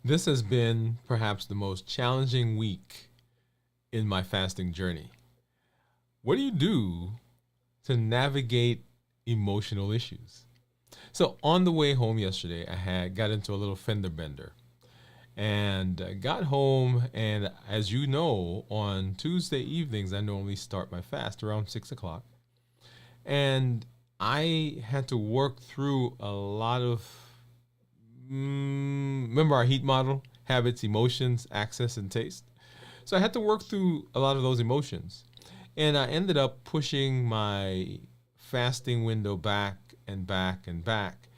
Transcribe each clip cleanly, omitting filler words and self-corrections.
This has been perhaps the most challenging week in my fasting journey. What do you do to navigate emotional issues? So on the way home yesterday, I had got into a little fender bender and got home. And as you know, on Tuesday evenings, I normally start my fast around 6 o'clock. And I had to work through a lot of, remember our heat model, habits, emotions, access, and taste. So I had to work through a lot of those emotions. And I ended up pushing my fasting window back and back and back.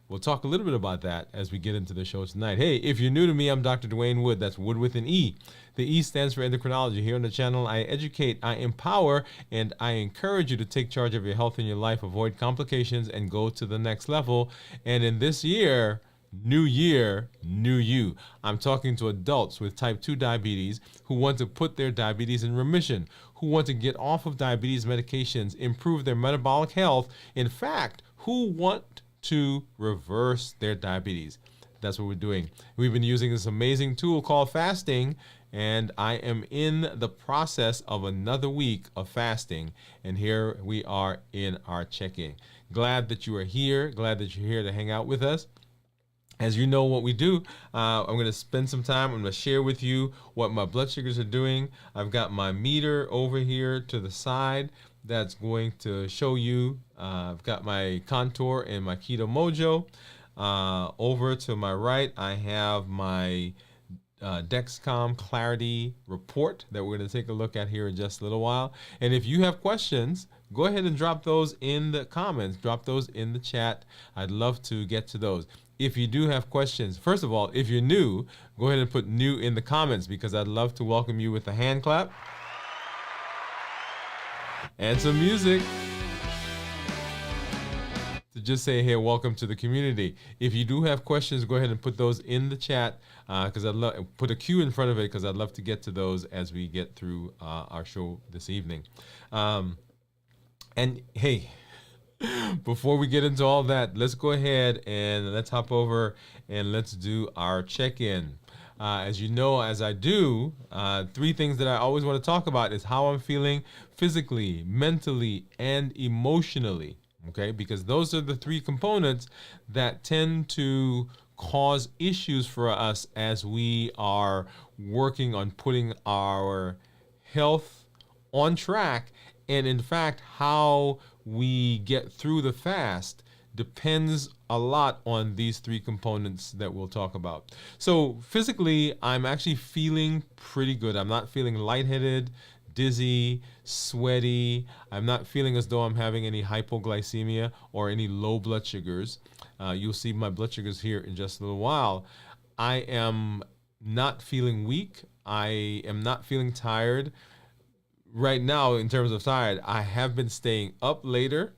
We'll talk a little bit about that as we get into the show tonight. Hey, if you're new to me, I'm Dr. Dwain Woode. That's Wood with an E. The E stands for endocrinology. Here on the channel, I educate, I empower, and I encourage you to take charge of your health and your life, avoid complications, and go to the next level. And in this year, new year, new you. I'm talking to adults with type 2 diabetes who want to put their diabetes in remission, who want to get off of diabetes medications, improve their metabolic health. In fact, who want to reverse their diabetes. That's what we're doing. We've been using this amazing tool called fasting, and I am in the process of another week of fasting, and here we are in our check-in. Glad that you are here. Glad that you're here to hang out with us. As you know what we do, I'm going to spend some time. I'm going to share with you what my blood sugars are doing. I've got my meter over here to the side that's going to show you. I've got my Contour and my Keto Mojo. Over to my right, I have my Dexcom Clarity report that we're going to take a look at here in just a little while. And if you have questions, go ahead and drop those in the comments. Drop those in the chat. I'd love to get to those. If you do have questions, first of all, if you're new, go ahead and put new in the comments because I'd love to welcome you with a hand clap and some music to just say, hey, welcome to the community. If you do have questions, go ahead and put those in the chat because I'd love put a Q in front of it because I'd love to get to those as we get through our show this evening. And hey, before we get into all that, let's go ahead and let's hop over and let's do our check-in. As you know, as I do, three things that I always want to talk about is how I'm feeling physically, mentally, and emotionally. Okay, because those are the three components that tend to cause issues for us as we are working on putting our health on track. And in fact, how we get through the fast depends a lot on these three components that we'll talk about. So physically, I'm actually feeling pretty good. I'm not feeling lightheaded, dizzy, sweaty. I'm not feeling as though I'm having any hypoglycemia or any low blood sugars. You'll see my blood sugars here in just a little while. I am not feeling weak. I am not feeling tired. Right now, in terms of tired, I have been staying up later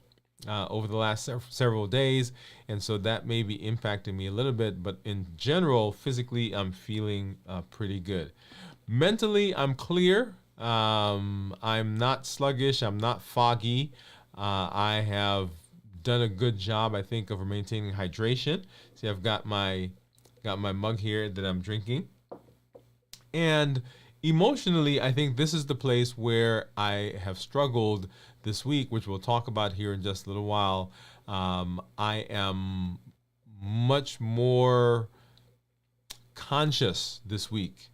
over the last several days, and so that may be impacting me a little bit, but in general, physically, I'm feeling pretty good. Mentally, I'm clear. I'm not sluggish. I'm not foggy. I have done a good job, I think, of maintaining hydration. See, I've got my mug here that I'm drinking. And emotionally, I think this is the place where I have struggled this week, which we'll talk about here in just a little while. I am much more conscious this week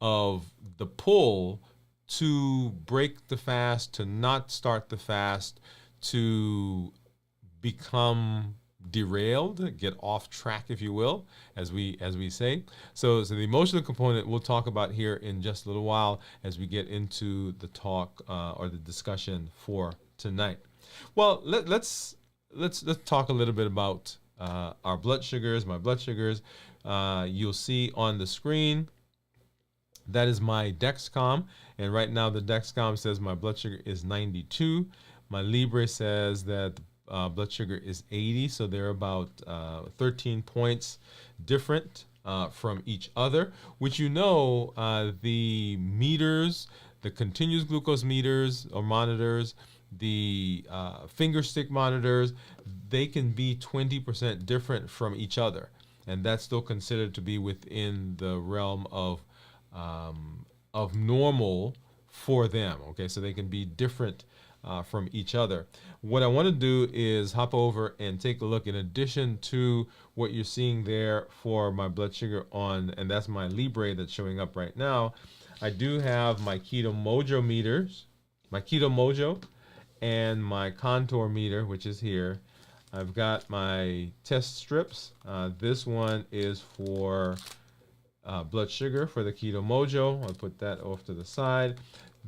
of the pull to break the fast, to not start the fast, to become derailed, get off track, if you will, as we say. So the emotional component we'll talk about here in just a little while as we get into the talk or the discussion for tonight. Well, let's talk a little bit about our blood sugars, my blood sugars. You'll see on the screen that is my Dexcom, and right now the Dexcom says my blood sugar is 92. My Libre says that blood sugar is 80, so they're about 13 points different from each other, which the meters, the continuous glucose meters or monitors, the finger stick monitors, they can be 20% different from each other. and that's still considered to be within the realm of normal for them. Okay, so they can be different from each other. What I want to do is hop over and take a look. In addition to what you're seeing there for my blood sugar on, and that's my Libre that's showing up right now, I do have my Keto Mojo meters, my Keto Mojo, and my contour meter, which is here. I've got my test strips. This one is for blood sugar for the Keto Mojo. I'll put that off to the side.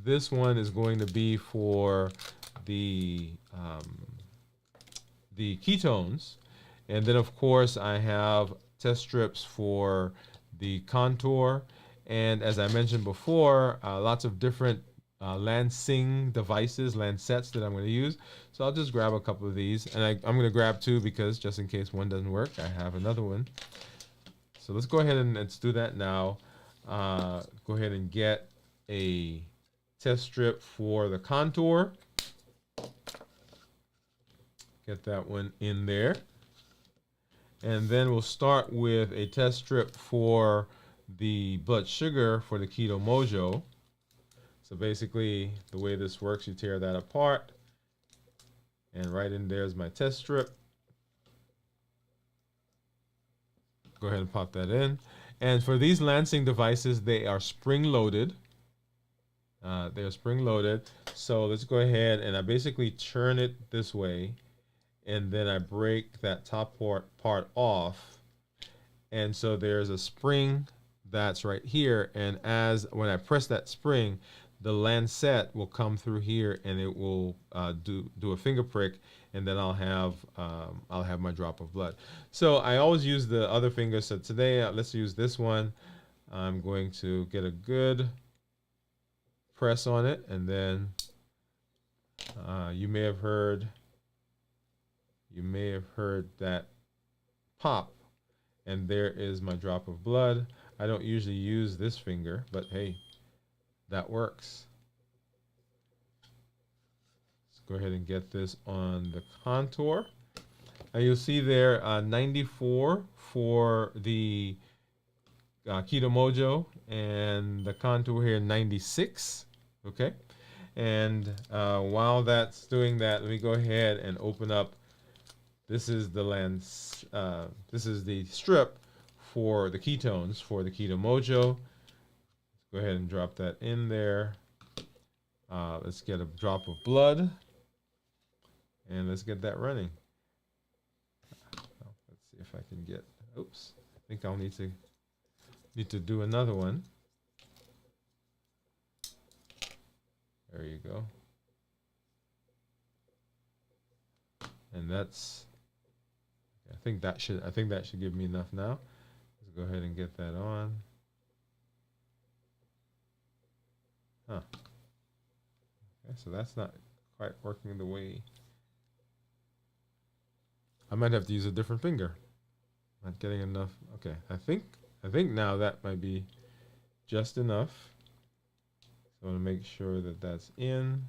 This one is going to be for the ketones, and then of course I have test strips for the contour, and as I mentioned before, lots of different Lansing devices, Lancets that I'm going to use. So I'll just grab a couple of these, and I'm going to grab two because just in case one doesn't work, I have another one. So let's go ahead and let's do that now. Go ahead and get a test strip for the contour. Get that one in there. And then we'll start with a test strip for the blood sugar for the Keto Mojo. So basically, the way this works, you tear that apart, and right in there is my test strip. Go ahead and pop that in. And for these Lansing devices, they are spring-loaded. They're spring-loaded. So let's go ahead and I basically turn it this way, and then I break that top part off. And so there's a spring that's right here, and when I press that spring, the lancet will come through here, and it will do a finger prick, and then I'll have my drop of blood. So I always use the other finger. So today, let's use this one. I'm going to get a good press on it, and then you may have heard that pop, and there is my drop of blood. I don't usually use this finger, but hey, that works. Let's go ahead and get this on the contour. And you'll see there 94 for the Keto Mojo, and the contour here 96. Okay, and while that's doing that, let me go ahead and open up. This is the this is the strip for the ketones for the Keto Mojo. Go ahead and drop that in there. Let's get a drop of blood, and let's get that running. Let's see if I can get. Oops, I think I'll need to do another one. There you go. And that's. I think that should give me enough now. Let's go ahead and get that on. Huh. Okay, so that's not quite working the way. I might have to use a different finger. Not getting enough. Okay, I think now that might be just enough. So I want to make sure that that's in,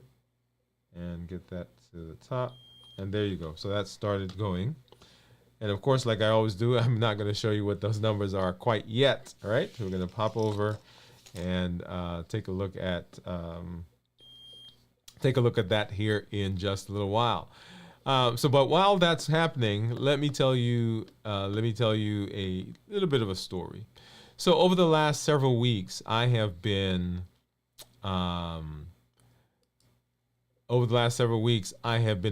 and get that to the top. And there you go. So that started going. And of course, like I always do, I'm not going to show you what those numbers are quite yet. All right, so we're going to pop over and take a look at that here in just a little while. But while that's happening, let me tell you a little bit of a story. So over the last several weeks, I have been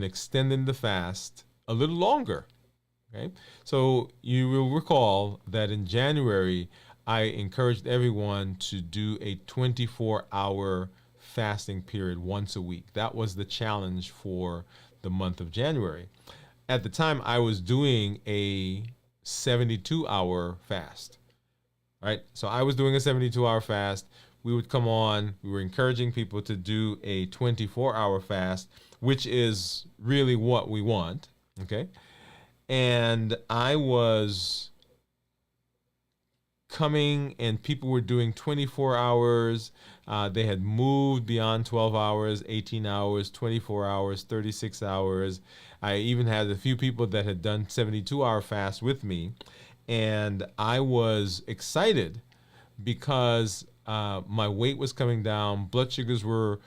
extending the fast a little longer. Okay, so you will recall that in January, I encouraged everyone to do a 24-hour fasting period once a week. That was the challenge for the month of January. At the time, I was doing a 72-hour fast, right? So I was doing a 72-hour fast. We would come on. We were encouraging people to do a 24-hour fast, which is really what we want, okay? And I was coming, and people were doing 24 hours. They had moved beyond 12 hours, 18 hours, 24 hours, 36 hours. I even had a few people that had done 72-hour fast with me. and I was excited because my weight was coming down, blood sugars were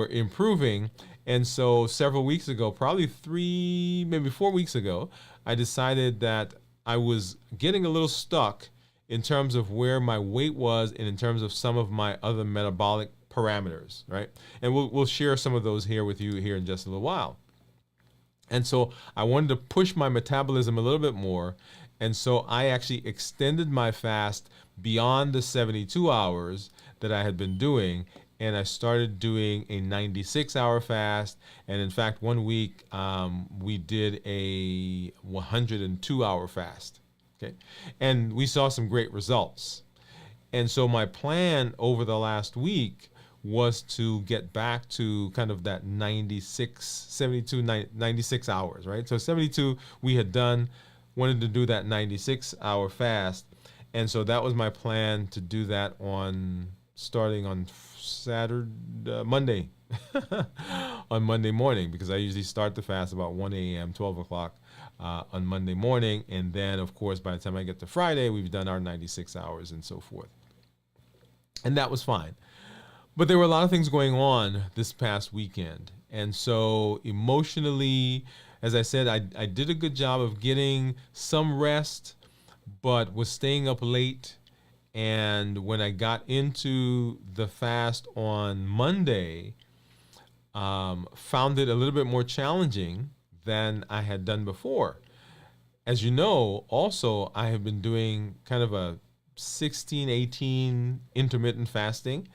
improving, and so several weeks ago, probably 3, maybe 4 weeks ago, I decided that I was getting a little stuck in terms of where my weight was and in terms of some of my other metabolic parameters, right? And we'll share some of those here with you here in just a little while. And so I wanted to push my metabolism a little bit more. And so I actually extended my fast beyond the 72 hours that I had been doing. And I started doing a 96-hour fast. And in fact, one week we did a 102-hour fast. Okay. And we saw some great results. And so my plan over the last week was to get back to kind of that 96 hours, right? So 72 we had done, wanted to do that 96-hour fast. And so that was my plan, to do that starting on Monday, on Monday morning, because I usually start the fast about 1 a.m., 12 o'clock on Monday morning. And then, of course, by the time I get to Friday, we've done our 96 hours and so forth. And that was fine. But there were a lot of things going on this past weekend. And so emotionally, as I said, I did a good job of getting some rest, but was staying up late. And when I got into the fast on Monday, found it a little bit more challenging than I had done before. As you know, also, I have been doing kind of a 16-18 intermittent fasting.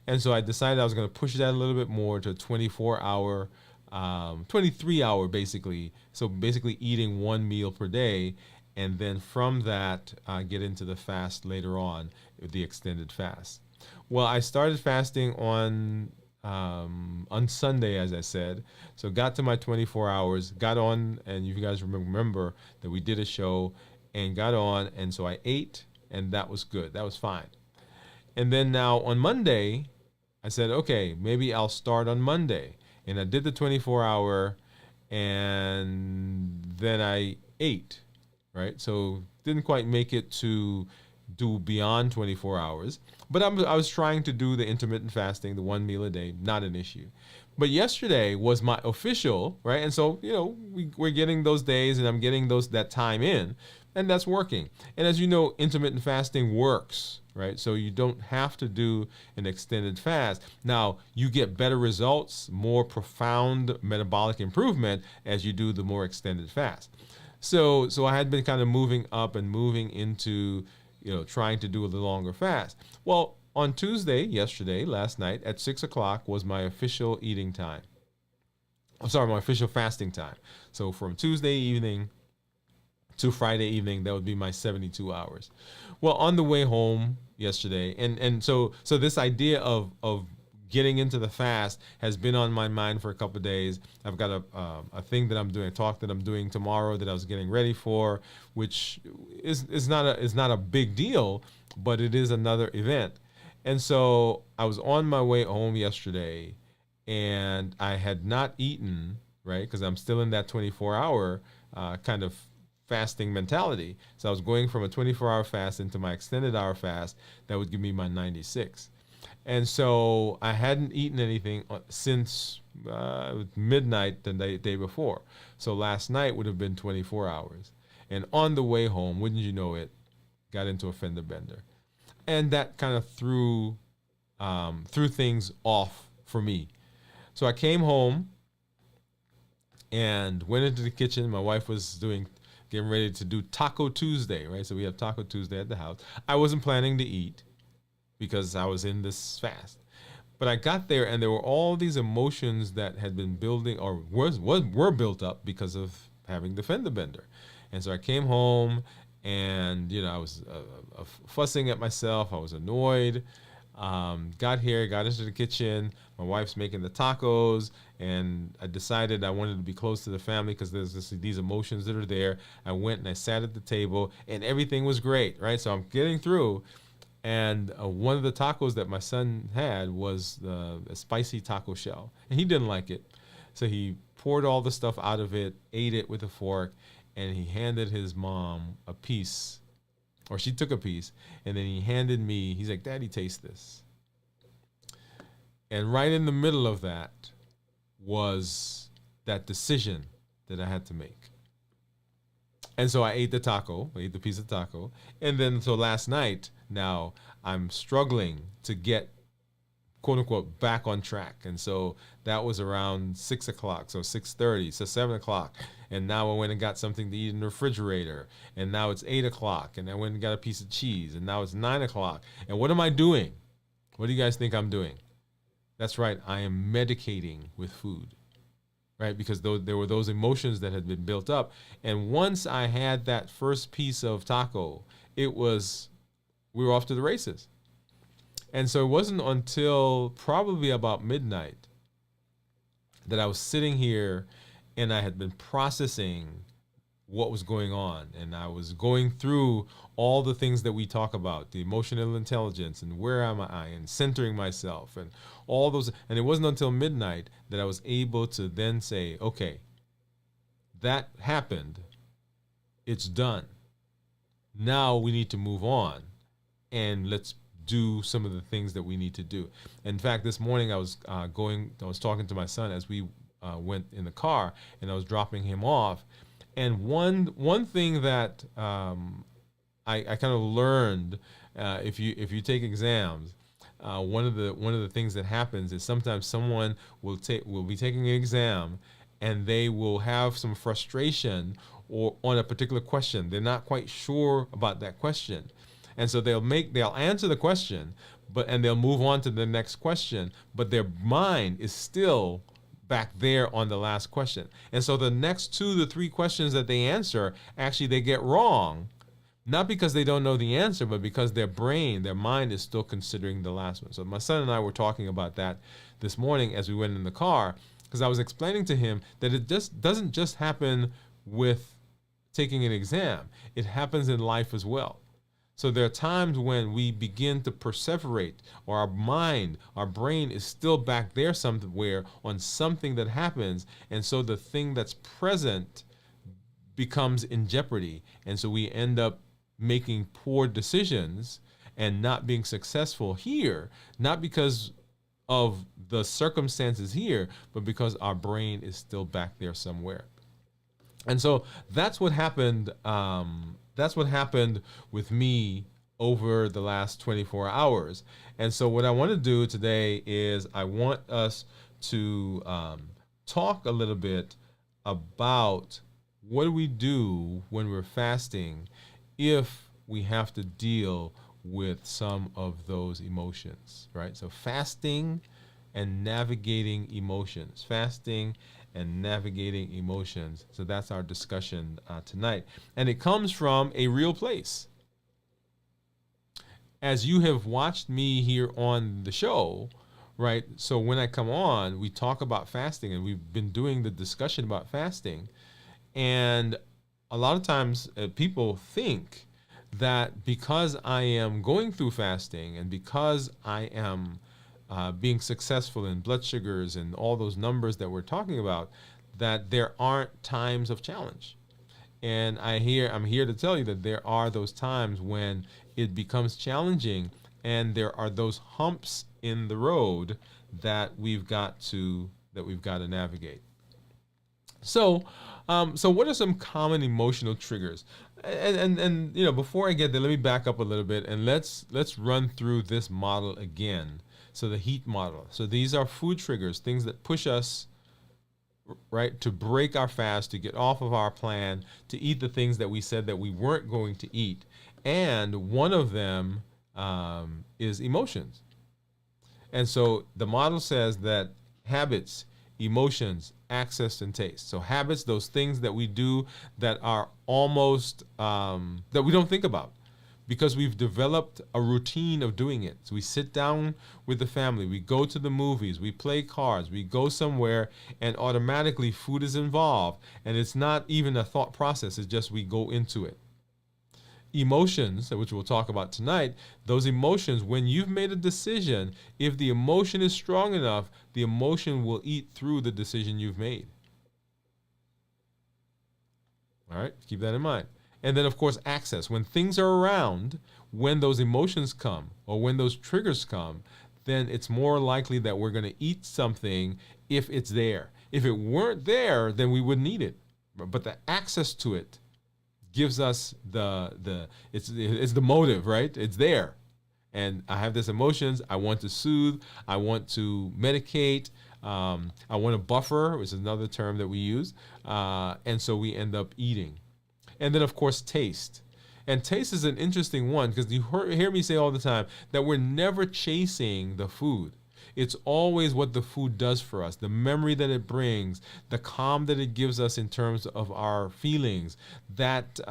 And so I decided I was going to push that a little bit more to 24-hour, 23-hour basically. So basically eating one meal per day. And then from that, get into the fast later on, the extended fast. Well, I started fasting on Sunday, as I said. So got to my 24 hours, got on, and you guys remember that we did a show and got on. And so I ate, and that was good. That was fine. And then now on Monday, I said, okay, maybe I'll start on Monday. And I did the 24-hour, and then I ate, right? So didn't quite make it to do beyond 24 hours. But I was trying to do the intermittent fasting, the one meal a day, not an issue. But yesterday was my official, right? And so, we're getting those days, and I'm getting that time in, and that's working. And as you know, intermittent fasting works, right? So you don't have to do an extended fast. Now, you get better results, more profound metabolic improvement as you do the more extended fast. So I had been kind of moving up and moving into, trying to do a little longer fast. Well, on Tuesday, last night, at 6 o'clock was my official eating time. My official fasting time. So from Tuesday evening to Friday evening, that would be my 72 hours. Well, on the way home yesterday, and so this idea of getting into the fast has been on my mind for a couple of days. I've got a thing that I'm doing, a talk that I'm doing tomorrow that I was getting ready for, which is not a big deal, but it is another event. And so I was on my way home yesterday, and I had not eaten, right? Because I'm still in that 24-hour kind of fasting mentality. So I was going from a 24-hour fast into my extended hour fast that would give me my 96. And so I hadn't eaten anything since midnight the day before. So last night would have been 24 hours. And on the way home, wouldn't you know it, got into a fender bender. And that kind of threw things off for me. So I came home and went into the kitchen. My wife was getting ready to do Taco Tuesday, right? So we have Taco Tuesday at the house. I wasn't planning to eat because I was in this fast. But I got there, and there were all these emotions that had been building or were built up because of having the fender bender. And so I came home, and I was fussing at myself. I was annoyed. Got into the kitchen. My wife's making the tacos, and I decided I wanted to be close to the family because there's these emotions that are there. I went and I sat at the table, and everything was great, right? So I'm getting through, and one of the tacos that my son had was a spicy taco shell, and he didn't like it. So he poured all the stuff out of it, ate it with a fork, and he handed his mom a piece or she took a piece, and then he handed me, he's like, Daddy, taste this. And right in the middle of that was that decision that I had to make. And so I ate the taco, I ate the piece of taco. And then so last night, now I'm struggling to get, quote unquote, back on track. And so that was around 6 o'clock, so 6:30, so 7 o'clock. And now I went and got something to eat in the refrigerator. And now it's 8 o'clock. And I went and got a piece of cheese. And now it's 9 o'clock. And what am I doing? What do you guys think I'm doing? That's right, I am medicating with food, right? Because there were those emotions that had been built up. And once I had that first piece of taco, we were off to the races. And so it wasn't until probably about midnight that I was sitting here and I had been processing what was going on. And I was going through all the things that we talk about, the emotional intelligence and where am I and centering myself and all those. And it wasn't until midnight that I was able to then say, okay, that happened. It's done. Now we need to move on and let's do some of the things that we need to do. In fact, this morning I was talking to my son as we went in the car, and I was dropping him off. And one thing that I kind of learned, if you take exams, one of the things that happens is sometimes someone will be taking an exam, and they will have some frustration or on a particular question. They're not quite sure about that question. And so they'll answer the question, and they'll move on to the next question, but their mind is still back there on the last question. And so the next 2 to 3 questions that they answer, actually they get wrong, not because they don't know the answer, but because their mind is still considering the last one. So my son and I were talking about that this morning as we went in the car, because I was explaining to him that it just doesn't just happen with taking an exam. It happens in life as well. So there are times when we begin to perseverate, or our brain is still back there somewhere on something that happens, and so the thing that's present becomes in jeopardy. And so we end up making poor decisions and not being successful here, not because of the circumstances here, but because our brain is still back there somewhere. And so that's what happened. That's what happened with me over the last 24 hours. And so what I want to do today is I want us to talk a little bit about what do we do when we're fasting if we have to deal with some of those emotions, right? So fasting and navigating emotions. Fasting and navigating emotions. So that's our discussion tonight. And it comes from a real place. As you have watched me here on the show, right? So when I come on, we talk about fasting, and we've been doing the discussion about fasting. And a lot of times people think that because I am going through fasting and because I am being successful in blood sugars and all those numbers that we're talking about, that there aren't times of challenge. And I'm here to tell you that there are those times when it becomes challenging, and there are those humps in the road that we've got to navigate. So what are some common emotional triggers? And before I get there, let me back up a little bit, and let's run through this model again. So the HEAT model. So these are food triggers, things that push us, right, to break our fast, to get off of our plan, to eat the things that we said that we weren't going to eat. And one of them is emotions. And so the model says that habits, emotions, access, and taste. So habits, those things that we do that are almost, that we don't think about, because we've developed a routine of doing it. So we sit down with the family, we go to the movies, we play cards, we go somewhere, and automatically food is involved. And it's not even a thought process, it's just we go into it. Emotions, which we'll talk about tonight, those emotions, when you've made a decision, if the emotion is strong enough, the emotion will eat through the decision you've made. All right, keep that in mind. And then, of course, access. When things are around, when those emotions come or when those triggers come, then it's more likely that we're going to eat something if it's there. If it weren't there, then we wouldn't eat it. But the access to it gives us it's the motive, right? It's there. And I have this emotions. I want to soothe. I want to medicate. I want to buffer, which is another term that we use. And so we end up eating. And then, of course, taste. And taste is an interesting one because you hear me say all the time that we're never chasing the food. It's always what the food does for us, the memory that it brings, the calm that it gives us in terms of our feelings, that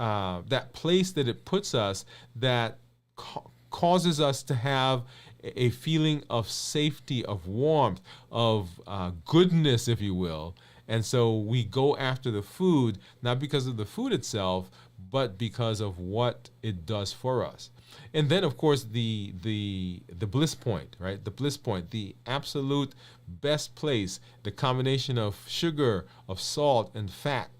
place that it puts us that causes us to have a feeling of safety, of warmth, of goodness, if you will. And so we go after the food, not because of the food itself, but because of what it does for us. And then, of course, the bliss point, right? The bliss point, the absolute best place, the combination of sugar, of salt, and fat.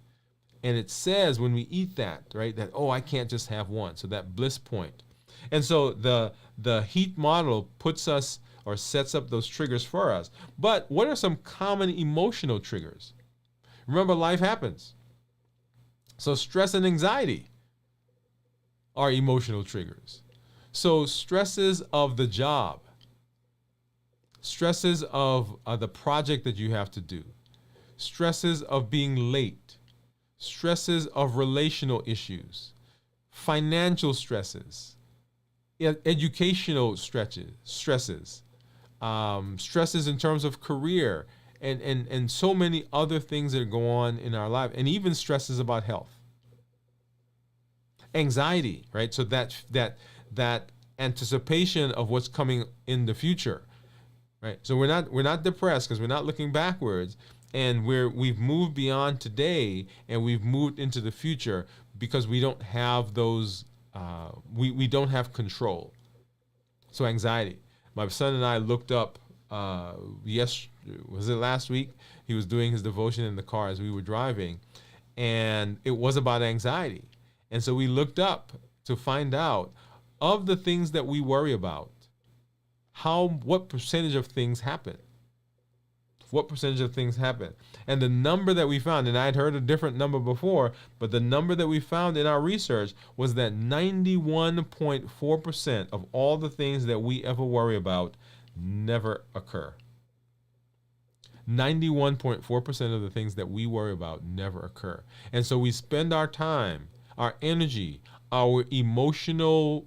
And it says when we eat that, right, that, oh, I can't just have one. So that bliss point. And so the heat model puts us or sets up those triggers for us. But what are some common emotional triggers? Remember, life happens. So stress and anxiety are emotional triggers. So stresses of the job, stresses of the project that you have to do, stresses of being late, stresses of relational issues, financial stresses, educational stresses, stresses in terms of career, and so many other things that go on in our life, and even stresses about health. Anxiety, right? So that anticipation of what's coming in the future, right? So we're not depressed because we're not looking backwards, and we've moved beyond today and we've moved into the future because we don't have those we don't have control. So anxiety. My son and I looked up was it last week? He was doing his devotion in the car as we were driving, and it was about anxiety. And so we looked up to find out of the things that we worry about, what percentage of things happen? What percentage of things happen? And the number that we found, and I had heard a different number before, but the number that we found in our research was that 91.4% of all the things that we ever worry about never occur. 91.4% of the things that we worry about never occur. And so we spend our time, our energy, our emotional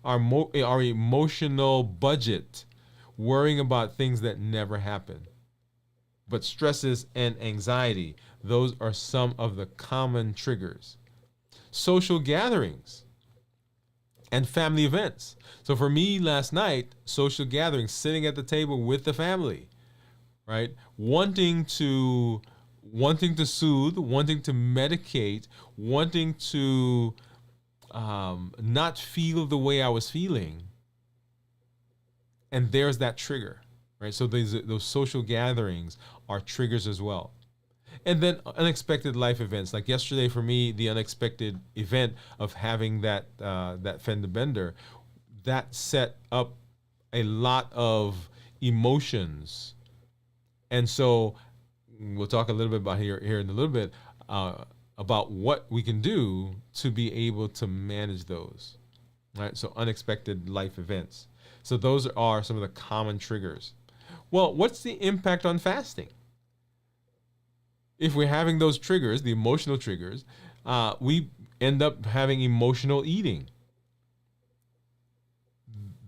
our emotional budget worrying about things that never happen. But stresses and anxiety, those are some of the common triggers. Social gatherings and family events. So for me last night, social gatherings, sitting at the table with the family, right? Wanting to soothe, wanting to medicate, wanting to not feel the way I was feeling. And there's that trigger, right? So those social gatherings are triggers as well. And then unexpected life events. Like yesterday for me, the unexpected event of having that fender bender, that set up a lot of emotions. And so we'll talk a little bit about here in a little bit about what we can do to be able to manage those, right? So unexpected life events. So those are some of the common triggers. Well, what's the impact on fasting? If we're having those triggers, the emotional triggers, we end up having emotional eating.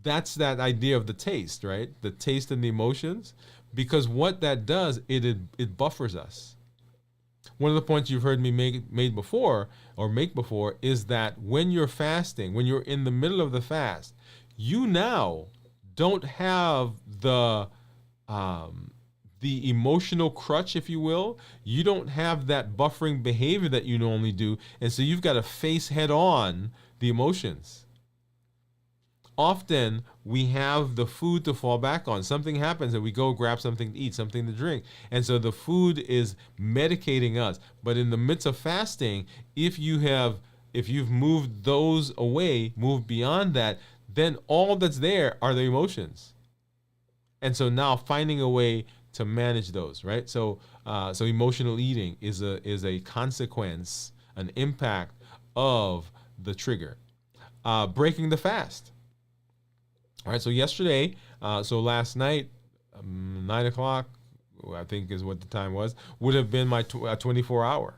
That's that idea of the taste, right? The taste and the emotions. Because what that does, it buffers us. One of the points you've heard me make before is that when you're fasting, when you're in the middle of the fast, you now don't have the emotional crutch, if you will. You don't have that buffering behavior that you normally do, and so you've got to face head on the emotions. often we have the food to fall back on. Something happens and we go grab something to eat, something to drink. And so the food is medicating us. But in the midst of fasting, if you've moved those away, moved beyond that, then all that's there are the emotions. And so now finding a way to manage those, right? So emotional eating is a consequence, an impact of the trigger. Breaking the fast. All right, so yesterday, last night, 9 o'clock, I think is what the time was, would have been my 24 hour.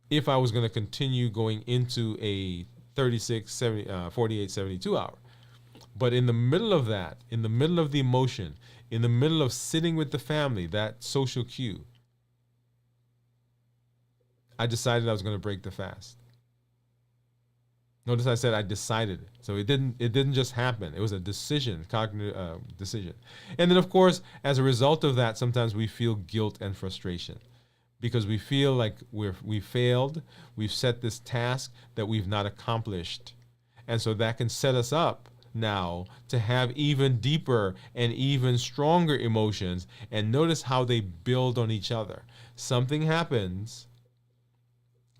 If I was going to continue going into a 36, 70, 48, 72 hour. But in the middle of that, in the middle of the emotion, in the middle of sitting with the family, that social cue, I decided I was going to break the fast. Notice I said I decided it. So it didn't just happen. It was a decision, cognitive decision. And then, of course, as a result of that, sometimes we feel guilt and frustration because we feel like we failed. We've set this task that we've not accomplished. And so that can set us up now to have even deeper and even stronger emotions. And notice how they build on each other. Something happens,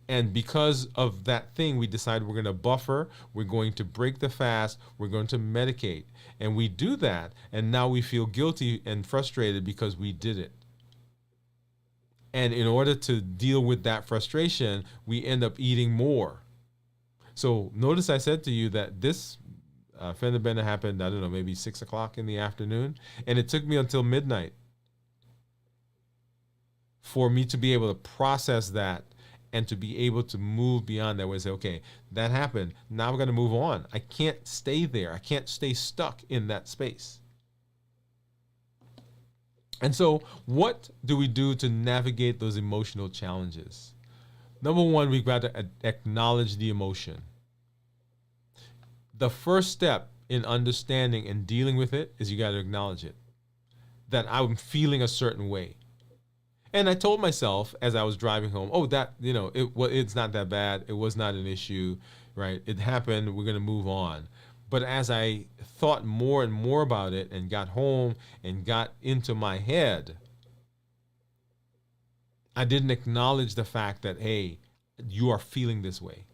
and because of that thing, we decide we're going to buffer, we're going to break the fast, we're going to medicate. And we do that, and now we feel guilty and frustrated because we did it. And in order to deal with that frustration, we end up eating more. So notice I said to you that this fender bender happened, I don't know, maybe 6 o'clock in the afternoon, and it took me until midnight for me to be able to process that and to be able to move beyond that way and say, okay, that happened. Now we're going to move on. I can't stay there. I can't stay stuck in that space. And so what do we do to navigate those emotional challenges? Number one, we've got to acknowledge the emotion. The first step in understanding and dealing with it is you got to acknowledge it, that I'm feeling a certain way. And I told myself as I was driving home, oh, that, it's not that bad. It was not an issue, right? It happened. We're going to move on. But as I thought more and more about it and got home and got into my head, I didn't acknowledge the fact that, hey, you are feeling this way.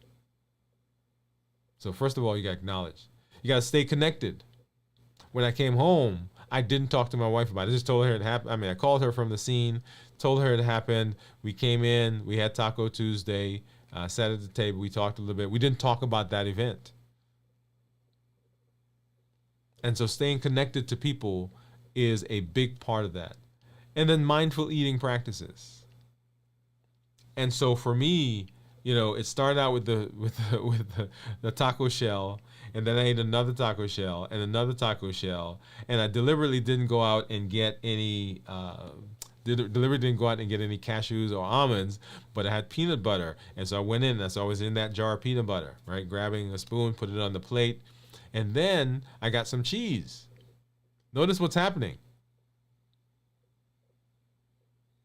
So first of all, you got to acknowledge. You got to stay connected. When I came home, I didn't talk to my wife about it. I just told her it happened. I called her from the scene, told her it happened. We came in, we had Taco Tuesday, sat at the table, we talked a little bit. We didn't talk about that event. And so staying connected to people is a big part of that. And then mindful eating practices. And so for me, it started out with the taco shell, and then I ate another taco shell and another taco shell, and I deliberately didn't go out and get any cashews or almonds, but I had peanut butter, and so I went in, and so I was in that jar of peanut butter, right, grabbing a spoon, put it on the plate, and then I got some cheese. Notice what's happening,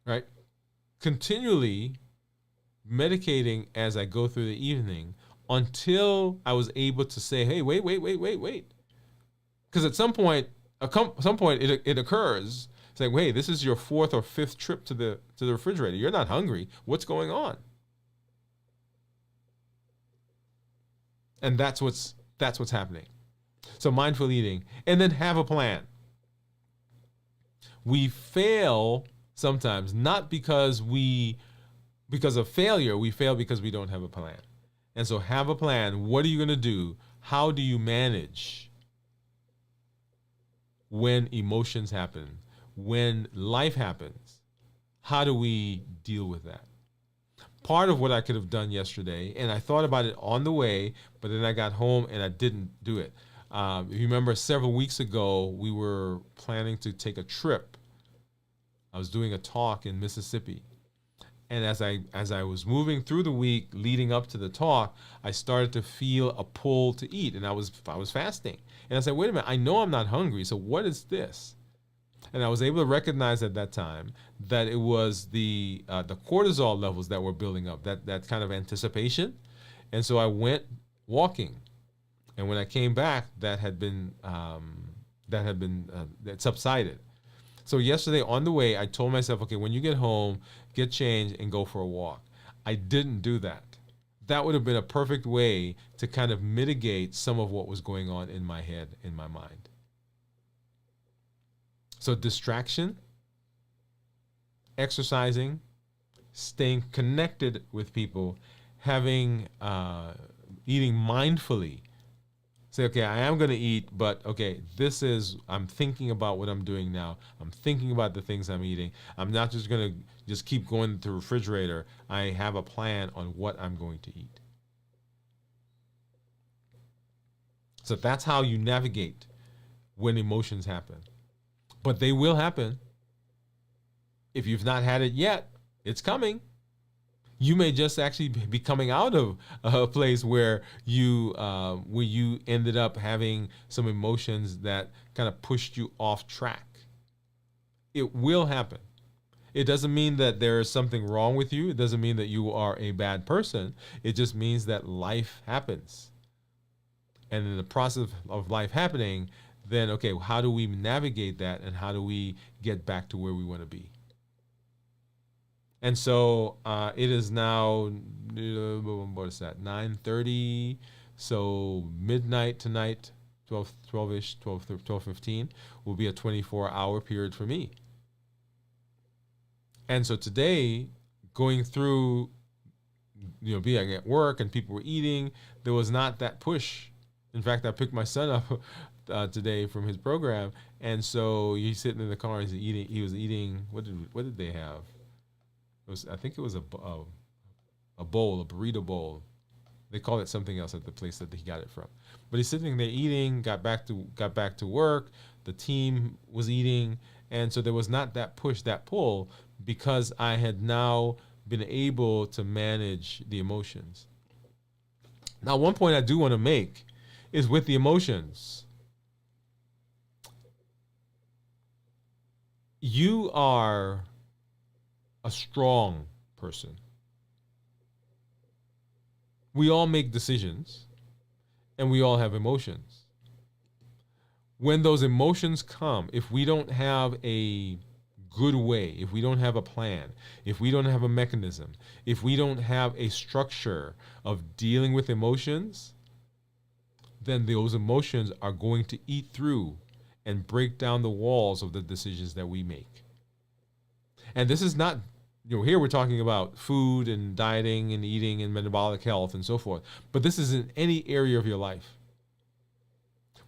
right? Continually medicating as I go through the evening until I was able to say, hey, wait. Because at some point it occurs. It's like, hey, this is your fourth or fifth trip to the refrigerator. You're not hungry. What's going on? And that's what's happening. So mindful eating. And then have a plan. We fail sometimes, not because of failure, we fail because we don't have a plan. And so have a plan. What are you going to do? How do you manage when emotions happen? When life happens? How do we deal with that? Part of what I could have done yesterday, and I thought about it on the way, but then I got home and I didn't do it. If you remember, several weeks ago, we were planning to take a trip. I was doing a talk in Mississippi. And as I was moving through the week leading up to the talk, I started to feel a pull to eat, and I was fasting. And I said, wait a minute, I know I'm not hungry, so what is this? And I was able to recognize at that time that it was the cortisol levels that were building up, that kind of anticipation. And so I went walking. And when I came back, that subsided. So yesterday on the way, I told myself, okay, when you get home, get changed and go for a walk. I didn't do that. That would have been a perfect way to kind of mitigate some of what was going on in my head, in my mind. So distraction, exercising, staying connected with people, having eating mindfully. Say, okay, I am going to eat, but okay, I'm thinking about what I'm doing now. I'm thinking about the things I'm eating. I'm not just going to just keep going to the refrigerator. I have a plan on what I'm going to eat. So that's how you navigate when emotions happen. But they will happen. If you've not had it yet, it's coming. You may just actually be coming out of a place where you ended up having some emotions that kind of pushed you off track. It will happen. It doesn't mean that there is something wrong with you. It doesn't mean that you are a bad person. It just means that life happens. And in the process of life happening, then, okay, how do we navigate that and how do we get back to where we want to be? And so it is now, what is that, 9:30, so midnight tonight, 12-ish, 12:15, will be a 24-hour period for me. And so today, going through, being at work and people were eating, there was not that push. In fact, I picked my son up today from his program, and so he's sitting in the car, he's eating. He was eating, what did they have? I think it was a bowl, a burrito bowl. They call it something else at the place that he got it from. But he's sitting there eating. Got back to work. The team was eating, and so there was not that push, that pull, because I had now been able to manage the emotions. Now, one point I do want to make is with the emotions. You are a strong person. We all make decisions and we all have emotions. When those emotions come, if we don't have a good way, if we don't have a plan, if we don't have a mechanism, if we don't have a structure of dealing with emotions, then those emotions are going to eat through and break down the walls of the decisions that we make. And this is not, here we're talking about food and dieting and eating and metabolic health and so forth. But this is in any area of your life.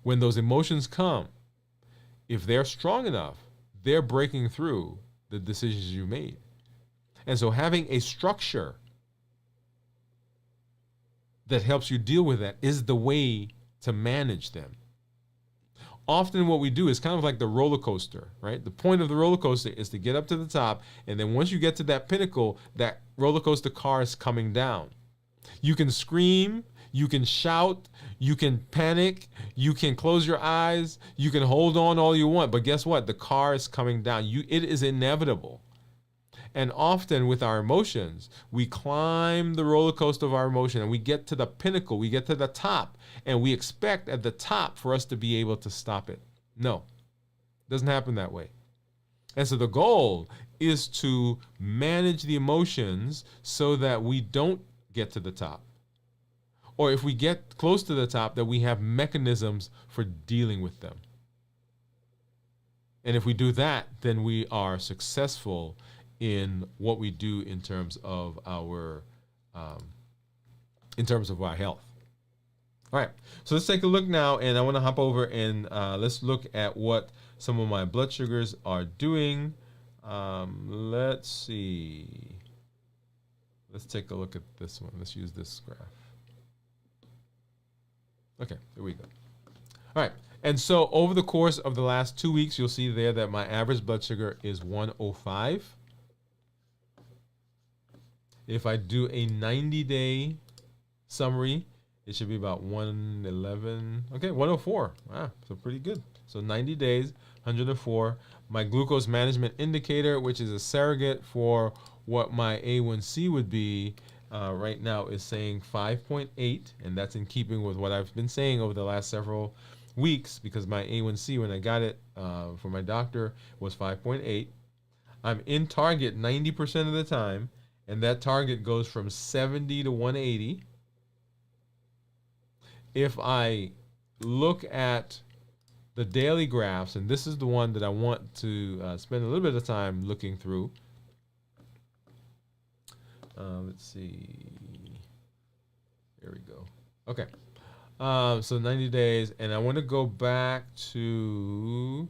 When those emotions come, if they're strong enough, they're breaking through the decisions you made. And so having a structure that helps you deal with that is the way to manage them. Often what we do is kind of like the roller coaster, right? The point of the roller coaster is to get up to the top, and then once you get to that pinnacle, that roller coaster car is coming down. You can scream, you can shout, you can panic, you can close your eyes, you can hold on all you want, but guess what? The car is coming down. It is inevitable. And often with our emotions, we climb the roller coaster of our emotion and we get to the pinnacle, we get to the top, and we expect at the top for us to be able to stop it. No, it doesn't happen that way. And so the goal is to manage the emotions so that we don't get to the top. Or if we get close to the top, that we have mechanisms for dealing with them. And if we do that, then we are successful in what we do in terms of our health. All right, so let's take a look now, and I want to hop over and let's look at what some of my blood sugars are doing. Let's see. Let's take a look at this one. Let's use this graph. Okay, here we go. All right, and so over the course of the last 2 weeks, you'll see there that my average blood sugar is 105. If I do a 90-day summary, it should be about 111. Okay, 104. Wow, so pretty good. So 90 days, 104. My glucose management indicator, which is a surrogate for what my A1C would be, right now is saying 5.8, and that's in keeping with what I've been saying over the last several weeks, because my A1C when I got it from my doctor was 5.8. I'm in target 90% of the time, and that target goes from 70 to 180. If I look at the daily graphs, and this is the one that I want to spend a little bit of time looking through. Let's see. There we go. Okay. So 90 days, and I want to go back to,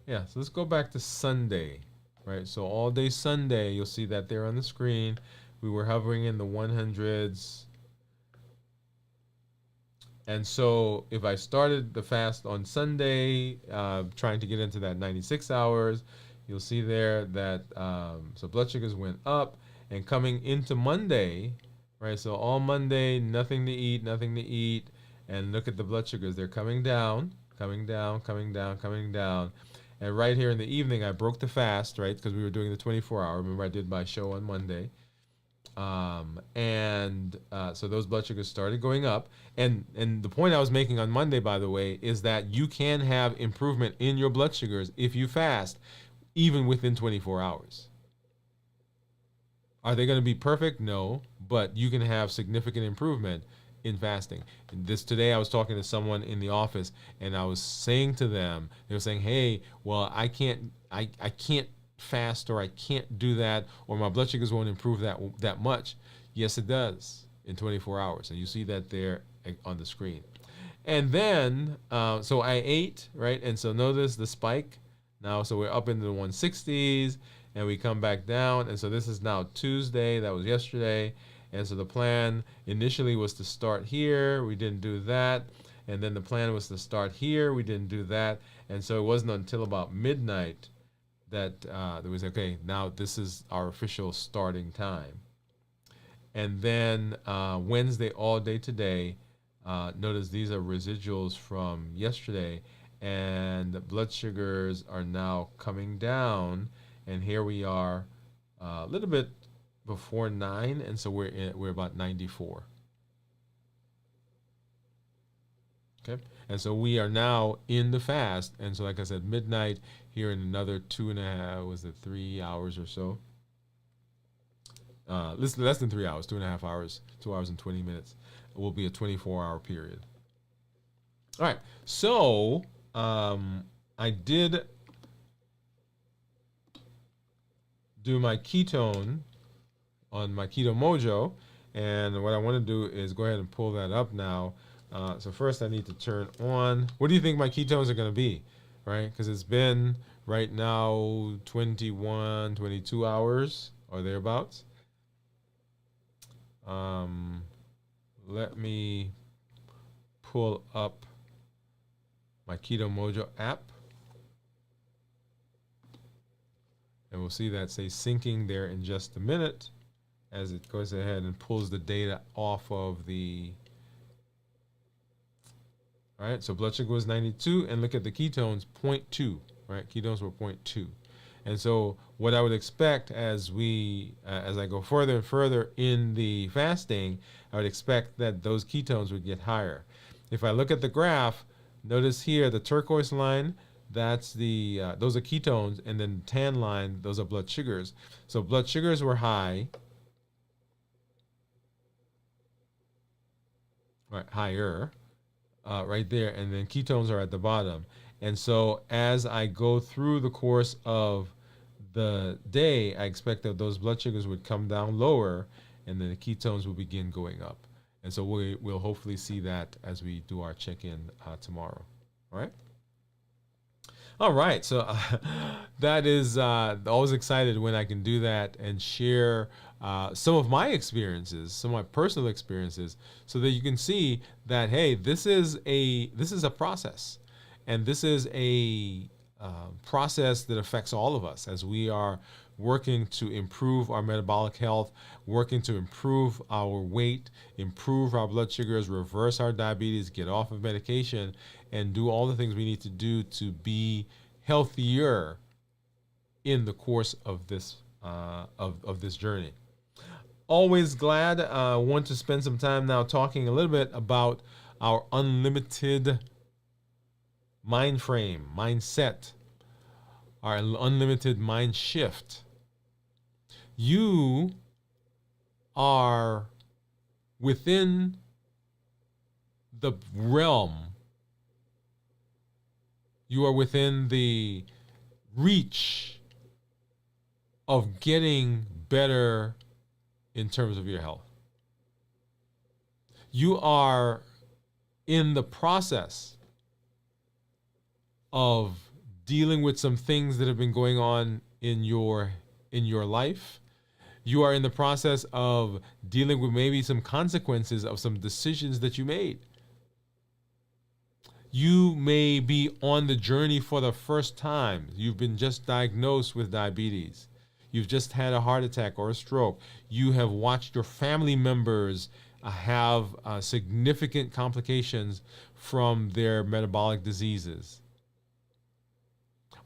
so let's go back to Sunday, right? So all day Sunday, you'll see that there on the screen. We were hovering in the 100s. And so if I started the fast on Sunday, trying to get into that 96 hours, you'll see there that so blood sugars went up, and coming into Monday, right? So all Monday, nothing to eat, and look at the blood sugars. They're coming down, coming down, coming down, coming down. And right here in the evening, I broke the fast, right? Because we were doing the 24-hour. Remember, I did my show on Monday. So those blood sugars started going up. And the point I was making on Monday, by the way, is that you can have improvement in your blood sugars if you fast, even within 24 hours. Are they going to be perfect? No, but you can have significant improvement in fasting. And today I was talking to someone in the office, and I was saying to them, they were saying, hey, well, I can't fast, or I can't do that, or my blood sugars won't improve that much. Yes, it does in 24 hours. And you see that there on the screen. And then, so I ate, right? And so notice the spike now. So we're up into the 160s, and we come back down. And so this is now Tuesday. That was yesterday. And so the plan initially was to start here. We didn't do that. And then the plan was to start here. We didn't do that. And so it wasn't until about midnight that there was, okay, now this is our official starting time. And then Wednesday all day today, notice these are residuals from yesterday, and the blood sugars are now coming down, and here we are a little bit before 9, and so we're about 94. Okay, and so we are now in the fast, and so like I said, midnight here in another 3 hours or so. Less than 3 hours, 2.5 hours, 2 hours and 20 minutes. It will be a 24-hour period. All right, so I did do my ketone on my Keto Mojo, and what I want to do is go ahead and pull that up now. So first I need to turn on. What do you think my ketones are going to be, right? Because it's been right now 21, 22 hours or thereabouts. Let me pull up my Keto Mojo app, and we'll see that say syncing there in just a minute as it goes ahead and pulls the data off of the. All right, so blood sugar was 92, and look at the ketones, 0.2, right? Ketones were 0.2. And so what I would expect as I go further and further in the fasting, I would expect that those ketones would get higher. If I look at the graph, notice here the turquoise line, that's those are ketones, and then the tan line, those are blood sugars. So blood sugars were high, right, higher, right there, and then ketones are at the bottom. And so as I go through the course of the day, I expect that those blood sugars would come down lower, and then the ketones will begin going up. And so we'll hopefully see that as we do our check-in tomorrow. All right? All right. So that is always excited when I can do that and share some of my experiences, some of my personal experiences, so that you can see that, hey, this is a process. And this is a process that affects all of us as we are working to improve our metabolic health, working to improve our weight, improve our blood sugars, reverse our diabetes, get off of medication, and do all the things we need to do to be healthier in the course of this of this journey. Always glad. Want to spend some time now talking a little bit about our unlimited mind frame, mindset, our unlimited mind shift. You are within the realm, you are within the reach of getting better in terms of your health. You are in the process of dealing with some things that have been going on in your life. You are in the process of dealing with maybe some consequences of some decisions that you made. You may be on the journey for the first time. You've been just diagnosed with diabetes. You've just had a heart attack or a stroke. You have watched your family members have significant complications from their metabolic diseases.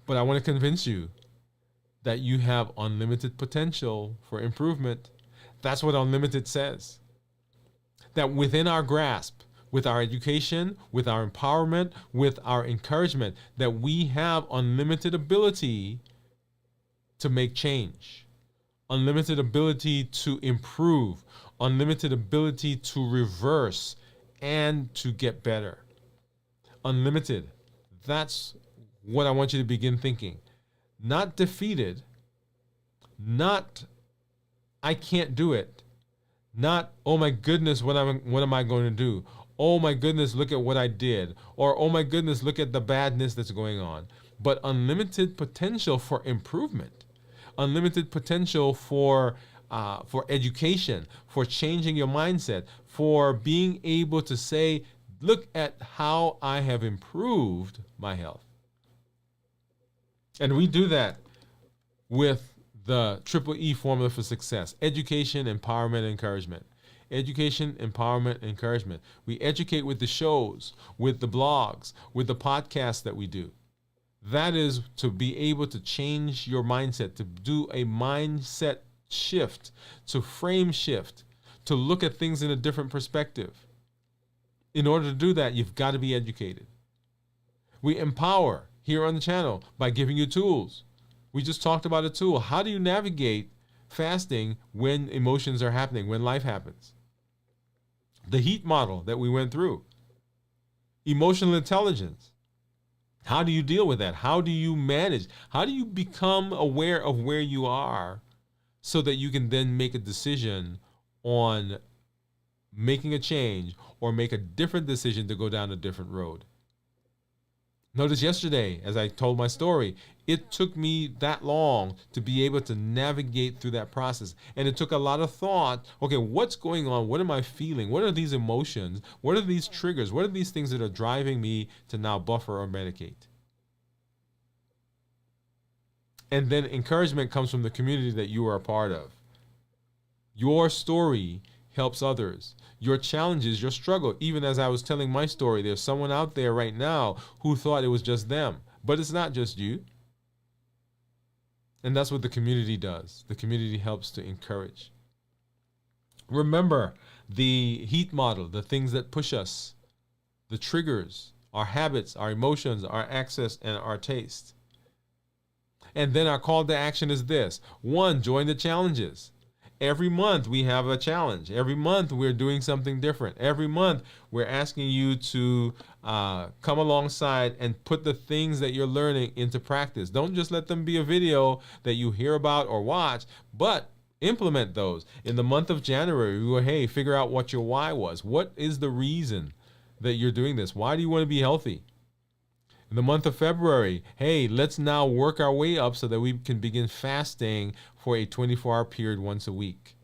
But I want to convince you that you have unlimited potential for improvement. That's what Unlimited says. That within our grasp, with our education, with our empowerment, with our encouragement, that we have unlimited ability to make change, unlimited ability to improve, unlimited ability to reverse and to get better. Unlimited. That's what I want you to begin thinking. Not defeated, not I can't do it, not oh my goodness, what am I going to do? Oh my goodness, look at what I did, or oh my goodness, look at the badness that's going on. But unlimited potential for improvement, unlimited potential for education, for changing your mindset, for being able to say, look at how I have improved my health. And we do that with the Triple E formula for success: education, empowerment, encouragement. Education, empowerment, encouragement. We educate with the shows, with the blogs, with the podcasts that we do. That is to be able to change your mindset, to do a mindset shift, to frame shift, to look at things in a different perspective. In order to do that, you've got to be educated. We empower here on the channel by giving you tools. We just talked about a tool. How do you navigate fasting when emotions are happening, when life happens? The HEAT model that we went through. Emotional intelligence. How do you deal with that? How do you manage? How do you become aware of where you are so that you can then make a decision on making a change or make a different decision to go down a different road? Notice yesterday, as I told my story, it took me that long to be able to navigate through that process. And it took a lot of thought. Okay, what's going on? What am I feeling? What are these emotions? What are these triggers? What are these things that are driving me to now buffer or medicate? And then encouragement comes from the community that you are a part of. Your story helps others. Your challenges, your struggle. Even as I was telling my story, there's someone out there right now who thought it was just them. But it's not just you. And that's what the community does. The community helps to encourage. Remember the HEAT model, the things that push us, the triggers, our habits, our emotions, our access, and our taste. And then our call to action is this. 1, join the challenges. Every month we have a challenge. Every month we're doing something different. Every month we're asking you to come alongside and put the things that you're learning into practice. Don't just let them be a video that you hear about or watch, but implement those. In the month of January, we go, hey, figure out what your why was. What is the reason that you're doing this? Why do you want to be healthy? In the month of February, hey, let's now work our way up so that we can begin fasting for a 24-hour period once a week.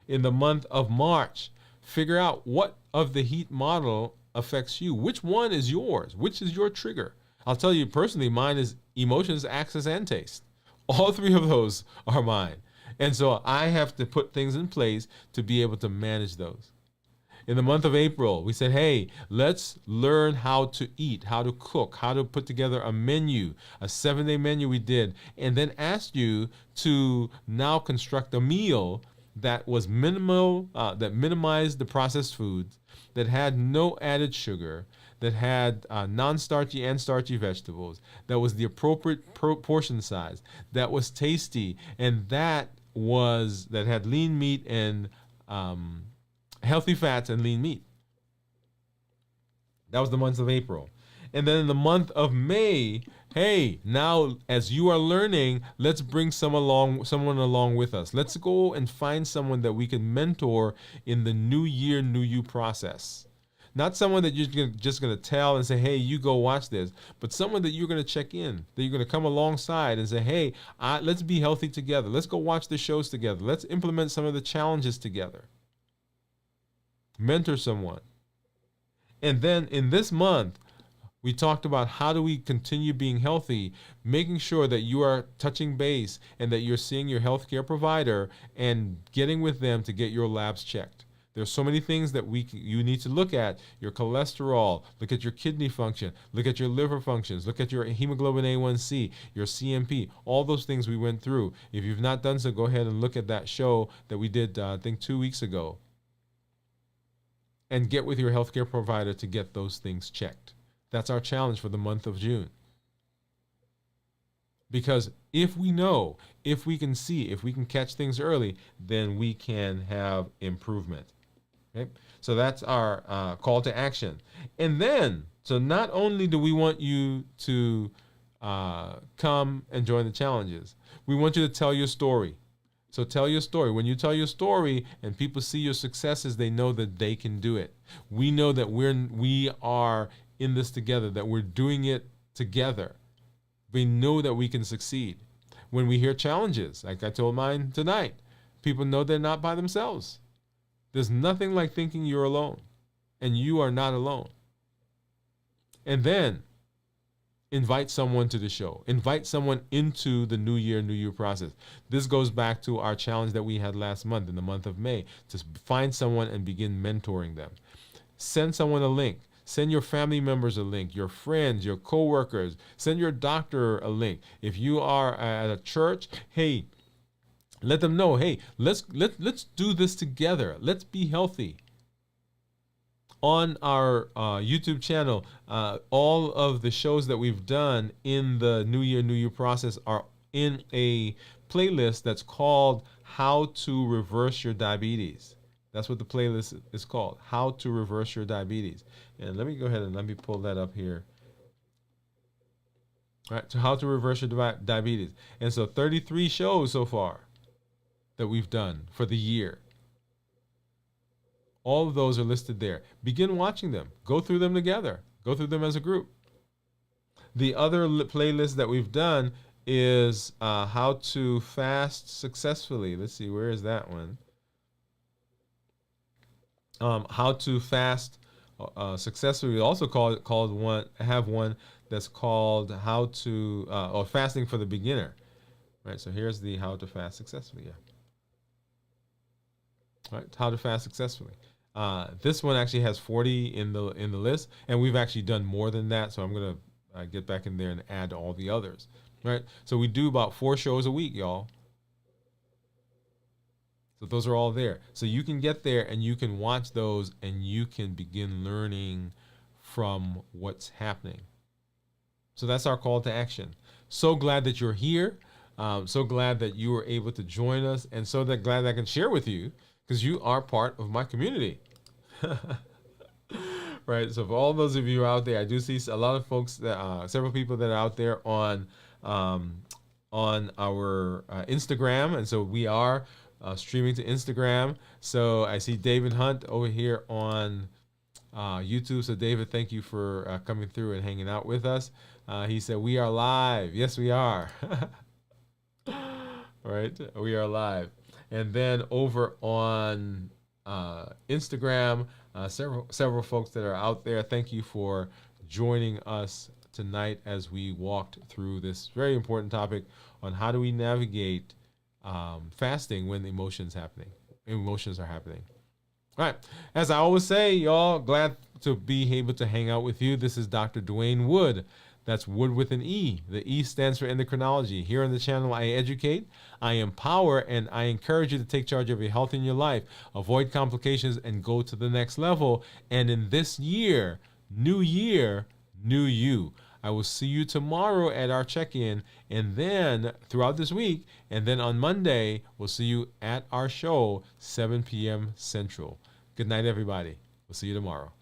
In the month of March, figure out what of the HEAT model affects you. Which one is yours? Which is your trigger? I'll tell you personally, mine is emotions, access, and taste. All 3 of those are mine. And so I have to put things in place to be able to manage those. In the month of April, we said, hey, let's learn how to eat, how to cook, how to put together a menu, a 7-day menu we did, and then asked you to now construct a meal that was minimal, that minimized the processed foods, that had no added sugar, that had non-starchy and starchy vegetables, that was the appropriate portion size, that was tasty, and that had lean meat and healthy fats and lean meat. That was the month of April. And then in the month of May, hey, now as you are learning, let's bring someone along with us. Let's go and find someone that we can mentor in the new year, new you process. Not someone that you're just going to tell and say, hey, you go watch this, but someone that you're going to check in, that you're going to come alongside and say, hey, let's be healthy together. Let's go watch the shows together. Let's implement some of the challenges together. Mentor someone. And then in this month, we talked about how do we continue being healthy, making sure that you are touching base and that you're seeing your healthcare provider and getting with them to get your labs checked. There's so many things that you need to look at: your cholesterol, look at your kidney function, look at your liver functions, look at your hemoglobin A1C, your CMP, all those things we went through. If you've not done so, go ahead and look at that show that we did, I think 2 weeks ago, and get with your healthcare provider to get those things checked. That's our challenge for the month of June. Because if we know, if we can see, if we can catch things early, then we can have improvement. Okay? So that's our call to action. And then, so not only do we want you to come and join the challenges, we want you to tell your story. So tell your story. When you tell your story and people see your successes, they know that they can do it. We know that we are in this together, that we're doing it together. We know that we can succeed. When we hear challenges, like I told mine tonight, people know they're not by themselves. There's nothing like thinking you're alone, and you are not alone. And then invite someone to the show. Invite someone into the new year process. This goes back to our challenge that we had last month, in the month of May, to find someone and begin mentoring them. Send someone a link. Send your family members a link, your friends, your coworkers. Send your doctor a link. If you are at a church, hey, let them know, hey, let's do this together. Let's be healthy. On our YouTube channel, all of the shows that we've done in the New Year, New You process are in a playlist that's called How to Reverse Your Diabetes. That's what the playlist is called, How to Reverse Your Diabetes. And let me go ahead and let me pull that up here. All right, so How to Reverse Your Diabetes. And so 33 shows so far that we've done for the year. All of those are listed there. Begin watching them. Go through them together. Go through them as a group. The other playlist that we've done is How to Fast Successfully. Let's see, where is that one? How to Fast Successfully. We also have one that's called How to or Fasting for the Beginner. Right. So here's the How to Fast Successfully. Yeah. All right. How to Fast Successfully. This one actually has 40 in the list, and we've actually done more than that. So I'm gonna get back in there and add all the others. Right. So we do about 4 shows a week, y'all. So those are all there. So you can get there and you can watch those and you can begin learning from what's happening. So that's our call to action. So glad that you're here. So glad that you were able to join us, and so glad that I can share with you, because you are part of my community. Right. So for all those of you out there, I do see a lot of folks, several people that are out there on our Instagram, and so we are streaming to Instagram. So I see David Hunt over here on YouTube. So David, thank you for coming through and hanging out with us. He said, we are live. Yes, we are. Right, we are live. And then over on Instagram, several folks that are out there, thank you for joining us tonight as we walked through this very important topic on how do we navigate fasting when emotions are happening. All right. As I always say, y'all, glad to be able to hang out with you. This is Dr. Dwain Woode. That's Wood with an E. The E stands for endocrinology. Here on the channel, I educate, I empower, and I encourage you to take charge of your health in your life, avoid complications, and go to the next level. And in this year, new you. I will see you tomorrow at our check-in, and then throughout this week, and then on Monday, we'll see you at our show, 7 p.m. Central. Good night, everybody. We'll see you tomorrow.